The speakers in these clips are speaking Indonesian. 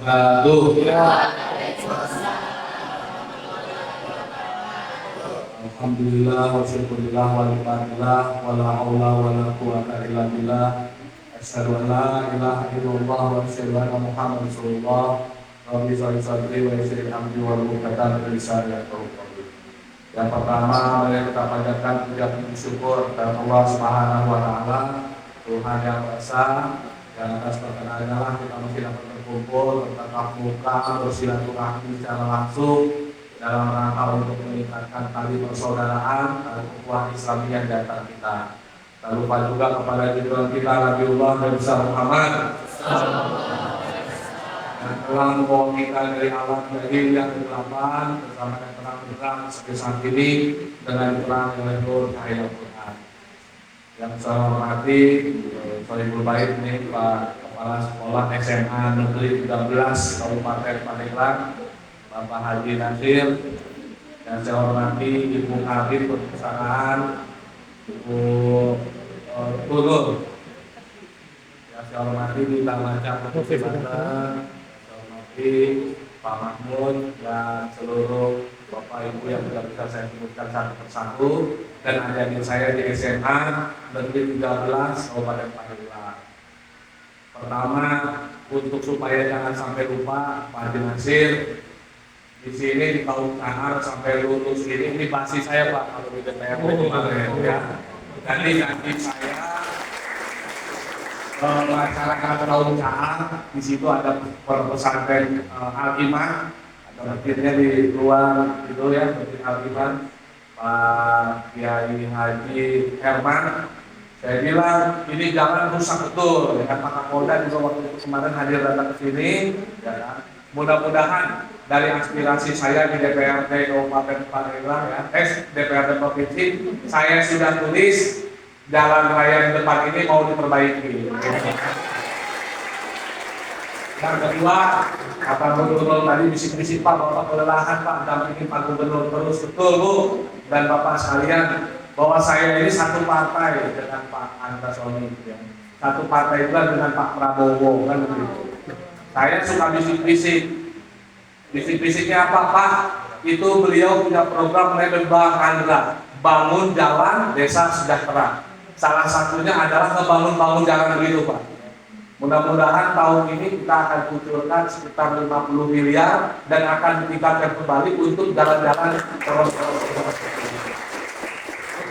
wabarakatuh. Alhamdulillah wa syukurillah wa lillahi wa la haula wa la quwwata illa billah. Asyhadu an la ilaha illallah wa asyhadu anna Muhammadar Rasulullah. Rabbi sholli sadri wa yassir amri wa hlul 'uqdatam min lisani yafqahu qawli. Yang pertama, mari kita panjatkan puji syukur kepada Allah Subhanahu wa taala, Tuhan yang Esa, yang atas perkenannya lah kita masih dapat berkumpul, bertatap muka, bersilaturahmi secara langsung dalam rangka untuk meningkatkan tali persaudaraan, tali ukhuwah Islamiyah di antara kita. Tak lupa juga kepada junjungan kita Nabiullah Nabi Muhammad yang telah membawa kita dari alam jahil yang kegelapan bersama dengan terang benderang seperti saat ini dengan terang oleh nur cahaya Al-Quran. Yang saya hormati Sohibul Bait ini Pak Kepala Sekolah SMA Negeri 13 Kabupaten Pandeglang, Bapak Haji Nasir. Yang saya hormati Ibu Kabid Perpustakaan, Ibu Turun. Yang saya hormati Bintang Macam Perpustakaan, saya hormati Pak Mahmud dan seluruh Bapak Ibu yang tidak bisa saya sebutkan satu persatu, dan adik-adik saya di SMA Negeri 13 Kabupaten Pandeglang. Pertama, untuk supaya jangan sampai lupa, Pak Haji Nasir di sini di kaum Kahar sampai lulus ini pasti saya Pak kalau di DPR kemarin ya. Jadi nanti saya masyarakat kaum Kahar, di situ ada pesantren Al-Iman, ada masjidnya di luar itu ya, masjid Al-Iman, Pak Kiai Haji Herman. Saya bilang ini jangan rusak betul ya kan, Pak Kapolda juga waktu itu kemarin hadir datang ke sini ya kan. Mudah-mudahan dari aspirasi saya di DPRD Kabupaten Pandeglang ya, DPRD Provinsi, saya sudah tulis jalan raya di depan ini mau diperbaiki. Yang kedua, kata Gubernur tadi bisik-bisik Pak, Bapak kelelahan Pak, dampingin Pak Gubernur terus, betul Bu dan Bapak sekalian, bahwa saya ini satu partai dengan Pak Andra Soni ya. Satu partai juga dengan Pak Prabowo kan begitu. Saya suka bisik-bisik. Bisik-bisiknya apa Pak? Itu beliau punya program namanya Bang Andra, bangun jalan desa sejahtera. Salah satunya adalah ngebangun jalan begitu Pak. Mudah-mudahan tahun ini kita akan kucurkan sekitar 50 miliar dan akan ditingkatkan kembali untuk jalan-jalan terus.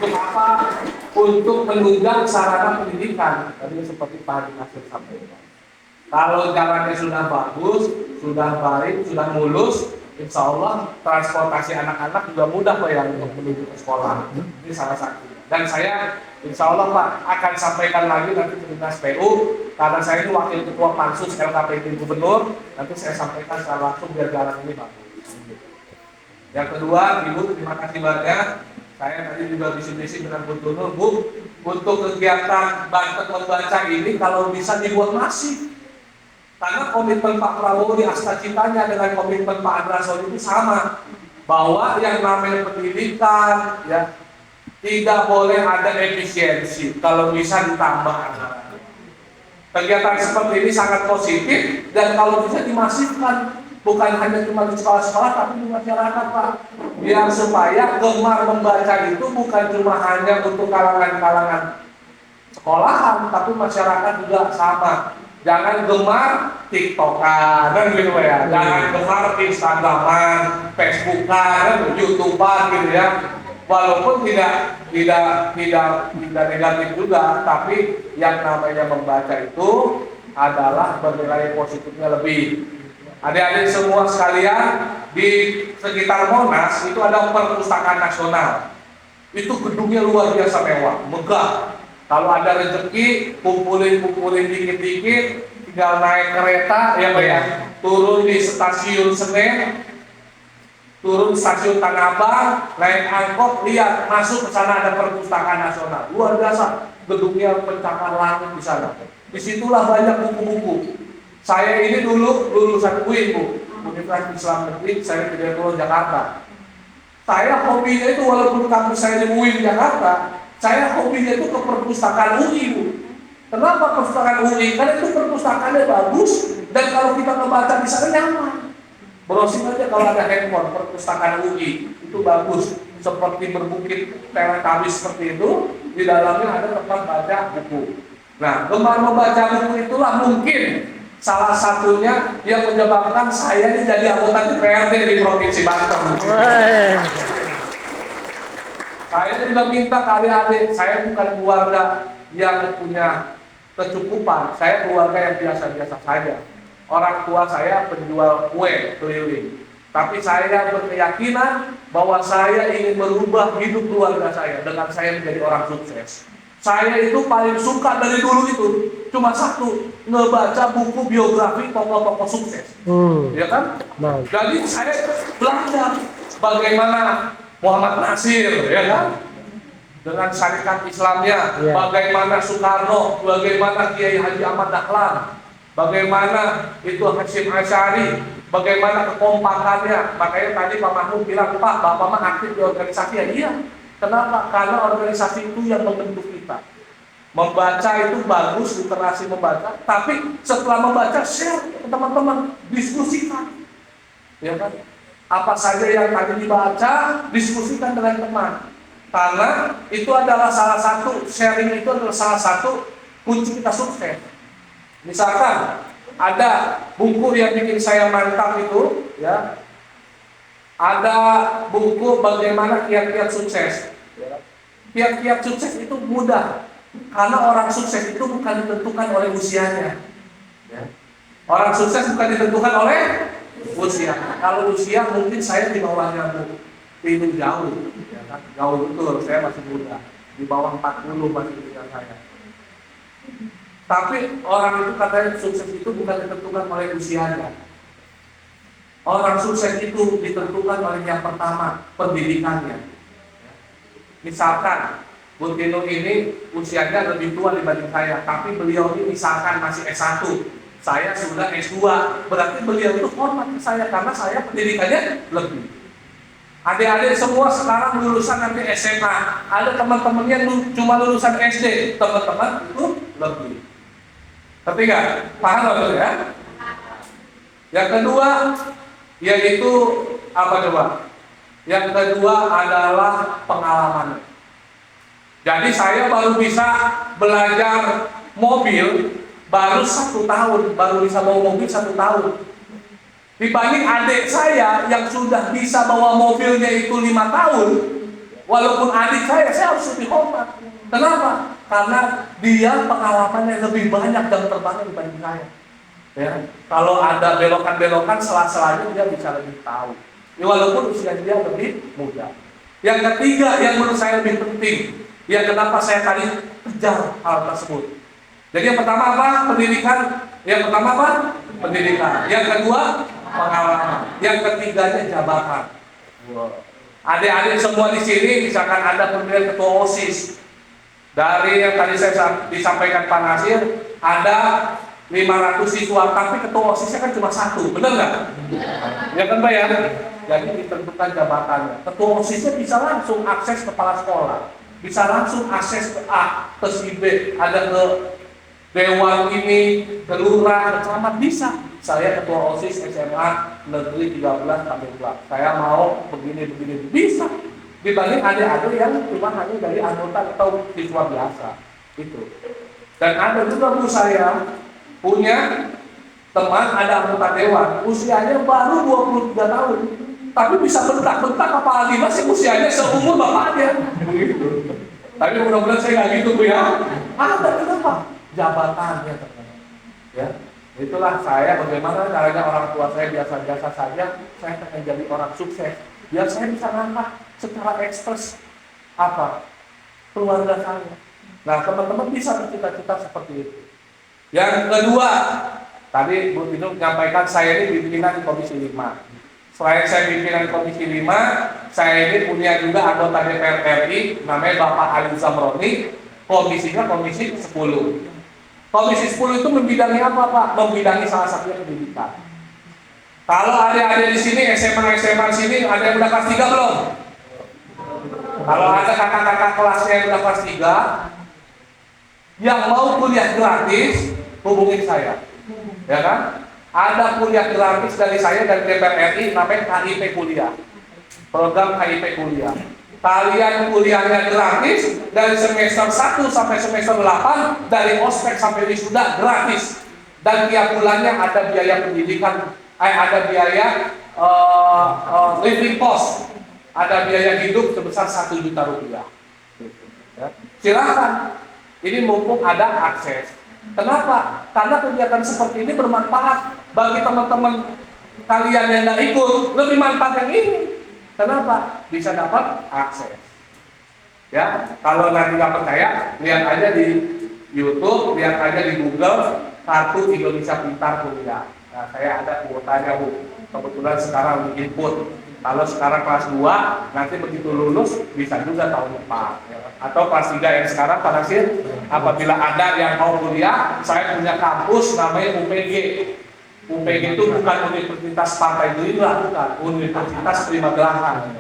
Untuk apa? Untuk menunjang sarana pendidikan. Tadi seperti Pak Haji Nasir sampaikan. Kalau jalannya sudah bagus, sudah baik, sudah mulus, insya Allah transportasi anak-anak juga mudah Pak ya untuk menuju ke sekolah. Ini salah satu. Dan saya insya Allah Pak akan sampaikan lagi nanti ke Dinas PU, karena saya ini wakil ketua Pansus LKPD Gubernur, nanti saya sampaikan secara langsung biar jalan ini bagus. Yang kedua, Ibu terima kasih banyak. Saya tadi juga bisik-bisik dengan Bu Tunur, Bu, untuk kegiatan Banten Membaca ini kalau bisa dibuat masif. Karena komitmen Pak Prabowo di Asta Cintanya dengan komitmen Pak Andra Soni itu sama, bahwa yang namanya pendidikan ya tidak boleh ada efisiensi, kalau bisa ditambah anggaran. Kegiatan seperti ini sangat positif dan kalau bisa dimasifkan, bukan hanya cuma di sekolah-sekolah tapi di masyarakat Pak, biar supaya gemar membaca itu bukan cuma hanya untuk kalangan-kalangan sekolahan, tapi masyarakat juga sama. Jangan gemar TikTokan kan gitu ya, jangan gemar Instagraman, Facebookan, YouTubean gitu ya. Walaupun tidak negatif juga, tapi yang namanya membaca itu adalah bernilai positifnya lebih. Adik-adik semua sekalian, di sekitar Monas itu ada perpustakaan nasional. Itu gedungnya luar biasa mewah, megah. Kalau ada rezeki, kumpulin dikit-dikit, tinggal naik kereta ya Pak ya, turun di stasiun Senen, turun stasiun Tanah Abang, naik angkot, lihat masuk ke sana ada perpustakaan nasional, luar biasa, gedungnya pencakar langit di sana. Disitulah banyak buku-buku. Saya ini dulu lulusan UIN Bu, Universitas Islam Negeri, saya di Pulau Jakarta. Saya hobinya itu walaupun kampus saya di UIN Jakarta, saya hobinya itu ke perpustakaan UI Bu. Kenapa perpustakaan UI? Karena itu perpustakaannya bagus, Dan kalau kita membaca di sana nyaman. Browsing aja kalau ada handphone, perpustakaan UI itu bagus, seperti berbukit Teletubbies seperti itu, di dalamnya ada tempat baca buku. Nah, gemar membaca buku itulah mungkin salah satunya yang menyebabkan saya ini jadi anggota DPRD di Provinsi Banten. Saya juga minta ke adik-adik, saya bukan keluarga yang punya kecukupan, saya keluarga yang biasa-biasa saja. Orang tua saya penjual kue keliling, tapi saya berkeyakinan bahwa saya ingin merubah hidup keluarga saya dengan saya menjadi orang sukses. Saya itu paling suka dari dulu itu cuma satu, ngebaca buku biografi tokoh-tokoh sukses, ya kan? Jadi saya belajar bagaimana Muhammad Nasir, ya kan? Dengan syarikat Islamnya, bagaimana Soekarno, bagaimana Kiai Haji Ahmad Dahlan, bagaimana itu Hasyim Asy'ari, bagaimana kekompakannya. Makanya tadi Pak Mahmud bilang, Pak, Bapak mah aktif di organisasi ya? Iya. Kenapa? Karena organisasi itu yang membentuk kita. Membaca itu bagus, literasi membaca, tapi setelah membaca share ke teman-teman, diskusikan. Ya kan? Apa saja yang tadi dibaca, diskusikan dengan teman. Karena itu adalah salah satu, sharing itu adalah salah satu kunci kita sukses. Misalkan ada buku yang bikin saya mantap itu, ya, ada buku bagaimana kiat-kiat sukses. Kiat-kiat sukses itu mudah, karena orang sukses itu bukan ditentukan oleh usianya. Orang sukses bukan ditentukan oleh usia. Kalau usia mungkin saya di bawahnya Bu Tinu jauh, ya kan? Jauh betul, saya masih muda, di bawah 40 masih usia saya. Tapi orang itu katanya sukses itu bukan ditentukan oleh usianya. Orang sukses itu ditentukan oleh yang pertama, pendidikannya. Misalkan Bu Tinu ini usianya lebih tua dibanding saya, tapi beliau ini misalkan masih S1, saya sudah S2, berarti beliau itu hormat ke saya karena saya pendidikannya lebih. Adik-adik semua sekarang lulusan nanti SMA, ada teman-temannya cuma lulusan SD, teman-teman itu lebih. Ketiga, paham betul ya? Yang kedua, yaitu apa coba? Yang kedua adalah pengalaman. Jadi saya baru bisa belajar mobil baru 1 tahun, baru bisa bawa mobil 1 tahun. Dibanding adik saya yang sudah bisa bawa mobilnya itu 5 tahun, walaupun adik saya harus lebih hormat. Kenapa? Karena dia pengalamannya lebih banyak jam terbangnya dibanding saya. Ya, kalau ada belokan-belokan sela-selanya dia bisa lebih tahu. Ya, walaupun usia dia lebih muda. Yang ketiga yang menurut saya lebih penting, ya kenapa saya tadi kejar hal tersebut. Jadi yang pertama apa? Pendidikan. Yang pertama apa? Pendidikan. Yang kedua pengalaman. Yang ketiganya jabatan. Adik-adik semua di sini misalkan ada pemilihan ketua OSIS. Dari yang tadi saya disampaikan Pak Nasir, ada 500 siswa, tapi ketua OSISnya kan cuma 1, benar nggak? Ya kan Pak ya? Jadi ditentukan jabatannya. Ketua OSISnya bisa langsung akses kepala sekolah, bisa langsung akses ke A, ke si B, ada ke dewan ini, ke lurah, ke camat, bisa. Saya ketua OSIS SMA Negeri 13 Kamengla. Saya mau begini, bisa. Dibanding adik-adik yang cuma hanya dari anggota atau siswa biasa itu. Dan ada juga Bu saya punya teman ada anggota dewan, usianya baru 23 tahun, tapi bisa bentak-bentak apalagi masih usianya seumur bapaknya. Begitu. Tapi mudah-mudahan saya nggak gitu Bu ya. Ada kenapa? Jabatannya ternyata. Ya. Itulah saya bagaimana caranya orang tua saya biasa-biasa saja, saya pengen jadi orang sukses. Biar saya bisa ngangkat secara ekspres apa keluarga saya. Nah teman-teman bisa bercita-cita seperti itu. Yang kedua, tadi Bu Tinu menyampaikan saya ini pimpinan Komisi 5. Selain saya pimpinan Komisi 5, saya ini punya juga anggota DPR RI, namanya Bapak Ali Zamroni, komisinya Komisi 10. Komisi 10 itu membidangi apa Pak? Membidangi salah satunya pendidikan. Kalau adik-adik di sini SMA sini ada yang udah kelas 3 belum? Kalau ada kakak-kakak kelasnya yang udah kelas 3 yang mau kuliah gratis, hubungin saya. Ya kan? Ada kuliah gratis dari saya dari DPR RI namanya KIP Kuliah. Program KIP Kuliah. Kalian kuliahnya gratis dari semester 1 sampai semester 8, dari ospek sampai wisuda gratis. Dan tiap bulannya ada biaya pendidikan, ada biaya living cost, ada biaya hidup sebesar 1 juta rupiah. Silakan. Ini mumpung ada akses. Kenapa? Karena kegiatan seperti ini bermanfaat bagi teman-teman kalian yang nggak ikut, lebih manfaat yang ini. Kenapa? Bisa dapat akses. Ya, kalau nanti nggak percaya, lihat aja di YouTube, lihat aja di Google, Kartu Indonesia Pintar Kuliah. Nah, saya ada kuotanya Bu. Kebetulan sekarang input. Kalau sekarang kelas 2, nanti begitu lulus bisa juga tahun depan. Ya. Atau kelas 3 yang sekarang Pak Nasir, apabila ada yang mau kuliah, saya punya kampus namanya UPG. UPG itu bukan Universitas Partai Gerindra, bukan Universitas Prima Gelahan.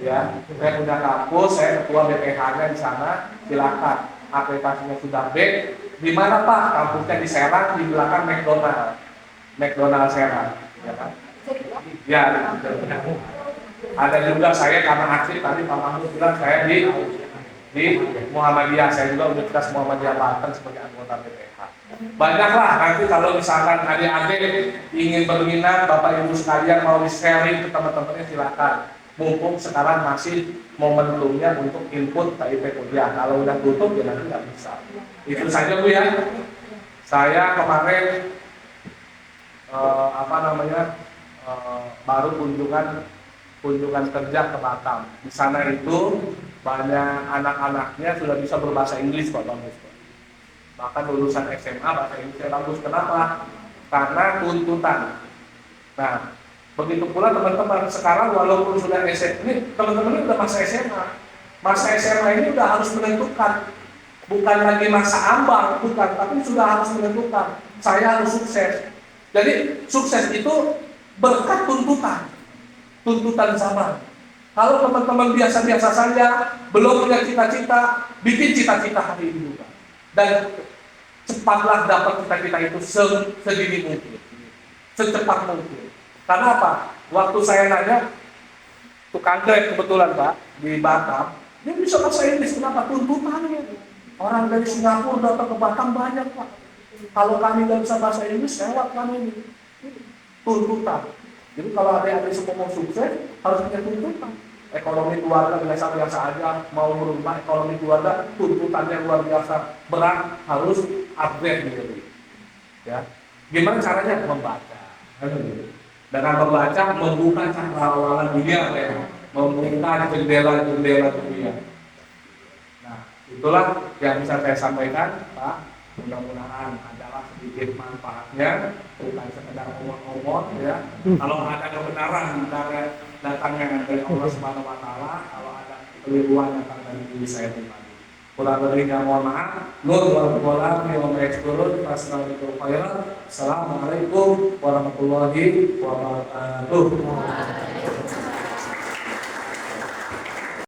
Ya, saya punya kampus, saya ketua BPH-nya di sana. Silakan, aplikasinya sudah baik. Di mana Pak? Kampusnya di Serang, di belakang McDonald Serang. Ya kan? Ya, ada juga saya karena aktif tadi Pak Mahmud bilang saya di Muhammadiyah, saya juga Universitas Muhammadiyah Banten sebagai anggota BPH. Banyaklah nanti kalau misalkan adik-adik ingin berminat, Bapak Ibu sekalian mau di-sharing ke teman-temannya silakan. Mumpung sekarang masih momentumnya untuk input KIP kuliah. Kalau udah tutup ya nanti nggak bisa. Itu saja Bu ya. Saya kemarin baru kunjungan kerja ke Batam. Di sana itu banyak anak-anaknya sudah bisa berbahasa Inggris kok, bagus. Bahkan lulusan SMA bahasa Inggrisnya bagus. Kenapa? Karena tuntutan. Nah, begitu pula teman-teman sekarang walaupun sudah SMA, ini teman-teman sudah masa SMA. Masa SMA ini sudah harus menentukan. Bukan lagi masa ambang, bukan, tapi sudah harus menentukan. Saya harus sukses. Jadi sukses itu berkat tuntutan zaman. Kalau teman-teman biasa-biasa saja, belum punya cita-cita, bikin cita-cita hari ini juga. Dan cepatlah dapat cita-cita itu sedini mungkin, secepat mungkin. Karena apa? Waktu saya nanya, tukang Grab kebetulan Pak, di Batam, dia bisa bahasa Inggris, kenapa? Tuntutannya. Orang dari Singapura datang ke Batam banyak Pak. Kalau kami nggak bisa bahasa Inggris, lewat kami ini. Tuntutan. Jadi kalau adik-adik semua mau sukses, harus punya tuntutan. Ekonomi keluarga biasa-biasa aja, mau merubah ekonomi keluarga, tuntutannya luar biasa berat, harus upgrade diri. Ya, gimana caranya? Membaca. Dengan membaca, membuka cakrawala dunia, ya. Membuka jendela-jendela dunia. Nah, itulah yang bisa saya sampaikan, Pak. Mudah-mudahan adalah sedikit manfaatnya, bukan sekedar omong-omong ya. Kalau ada kebenaran datangnya dari Allah Subhanahu wa taala, kalau ada keliruan datang dari diri saya pribadi. Kurang lebihnya mohon maaf. Assalamualaikum warahmatullahi wabarakatuh.